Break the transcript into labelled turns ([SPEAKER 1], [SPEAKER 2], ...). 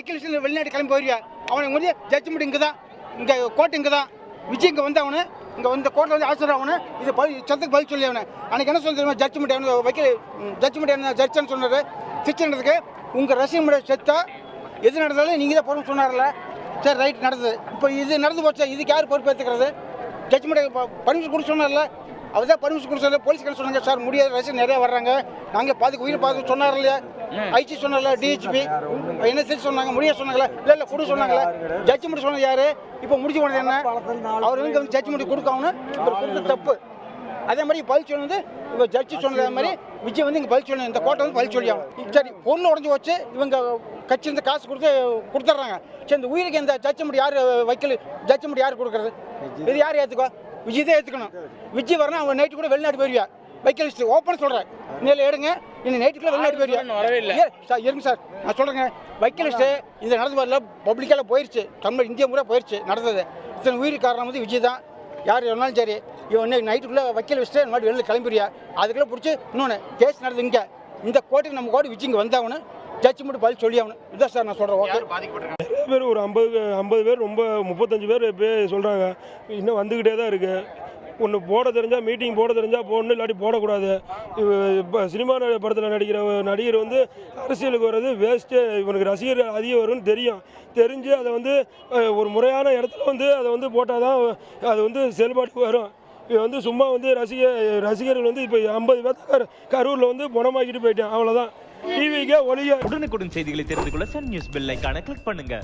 [SPEAKER 1] வைக்கல் வெளிநாடு கிளம்பி போயிருவியா? அவனுக்கு வந்து ஜட்ஜ்மெண்ட் இங்கே தான், இங்கே கோர்ட் இங்கே தான். விஜய் இங்கே வந்து அவனு இங்கே வந்து கோர்ட்டில் வந்து ஆசிரியர் அவனு இது சத்துக்கு பதில் சொல்லி அவனு அன்றைக்கி என்ன சொல்லி தெரியுமா? ஜட்ஜ்மெண்ட் அவனு வைக்கல் ஜட்ஜ்மெண்ட் என்ன ஜட்ஜ்னு சொன்னார் சிக்ஸ்ன்றதுக்கு. உங்கள் ரசிகமுடைய செத்தா எது நடந்தாலும் நீங்கள் தான் போகணும்னு சொன்னார்ல. சரி ரைட் நடந்தது. இப்போ இது நடந்து போச்சா? இதுக்கு யார் பொறுப்பு ஏற்றுக்கிறது? ஜட்ஜ்மெண்ட் பர்மிஷன் கொடுத்து சொன்னார்ல, அவர் தான் பர்மிஷன் கொடுத்தாரு. போலீஸ்காரர் சொன்னாங்க சார் முடியாத ரசிகர் நிறையா வர்றாங்க, நாங்களே பார்த்து உயிரை பார்த்து சொன்னார் இல்லையா? ஐசி சொன்னார்ல, டிஹெச்பி என்ன சரி சொன்னாங்க, முடிய சொன்னாங்களா? இல்லை கொடு சொன்னாங்களா? ஜட்ஜ்மெண்ட் சொன்னது யார்? இப்போ முடிச்சு போனது என்ன? அவர் வந்து ஜட்ஜ்மெண்ட் கொடுக்கணும், இப்போ கொடுத்த தப்பு. அதே மாதிரி பதில் சொன்னது இப்போ ஜட்ஜி சொன்னது. அதே மாதிரி விஜய் வந்து இங்கே பதில் சொல்லணும், இந்த கோர்ட்டை வந்து பதில் சொல்லி ஆகணும். சரி பொருள் உடஞ்சி வச்சு இவங்க கட்சி இந்த காசு கொடுத்துட்றாங்க. சரி இந்த உயிருக்கு இந்த ஜட்ஜ்மெண்ட் யார் வைக்கல் ஜட்ஜ்மெண்ட் யார் கொடுக்குறது? இது யார் ஏற்றுக்கோ? விஜய் தான் ஏற்றுக்கணும். விஜய் வரணும், அவன் நைட்டு கூட வெளிநாட்டு போயிருவியா? வைக்கல் லிஸ்ட் ஓப்பன் சொல்கிறேன், நேரில் எடுங்க. இன்னும் நைட்டுக்குள்ள வெளிநாட்டு போயிருவியா?
[SPEAKER 2] வரவே இல்லை
[SPEAKER 1] சார் இருங்க சார், நான் சொல்கிறேங்க. வைக்கல் லிஸ்ட்டு இந்த நடந்து வரல, பப்ளிக்கால போயிடுச்சு, தமிழ் இந்தியா முறை போயிடுச்சு நடந்தது. இத்தனை உயிருக்கு காரணம் வந்து விஜய் தான். யார் சொன்னாலும் சரி, இவன் நைட்டுக்குள்ளே வைக்கல் வச்சுட்டு இந்த மாதிரி வெளியில் கிளம்பிடுறியா? அதுக்குள்ளே பிடிச்சி இன்னொன்று கேஸ் நடந்து இங்கே இந்த கோர்ட்டுக்கு நம்ம கோர்ட்டு விஜய் இங்கே வந்தாகணும், ஜட்ஜ்மெண்ட் பதில் சொல்லி ஆகணும். இதுதான் சார் நான் சொல்கிறேன். ஓகே,
[SPEAKER 3] நிறைய பேர் ஒரு 50 பேர் ரொம்ப 35 பேர் இப்போ சொல்கிறாங்க. இன்னும் வந்துக்கிட்டே தான் இருக்குது. ஒன்று போட தெரிஞ்சால் மீட்டிங் போட தெரிஞ்சால் போடணும், இல்லாட்டி போடக்கூடாது. இப்போ சினிமா படத்தில் நடிக்கிற நடிகர் வந்து அரசியலுக்கு வர்றது வேஸ்ட்டு. இவனுக்கு ரசிகர் அதிகம் வரும்னு தெரிஞ்சு அதை வந்து ஒரு முறையான இடத்துல வந்து அதை வந்து போட்டால் தான் அது வந்து செயல்பாட்டுக்கு வரும். இது வந்து சும்மா வந்து ரசிகர்கள் வந்து இப்போ 50 பேர் கரூரில் வந்து பணமாக்கிட்டு போயிட்டேன், அவ்வளோதான். டிவிக்கே ஒளிய
[SPEAKER 4] உடனுக்குடன் செய்திகளை தெரிந்து கொள்ள சன் நியூஸ் பெல் ஐகானை கிளிக் பண்ணுங்க.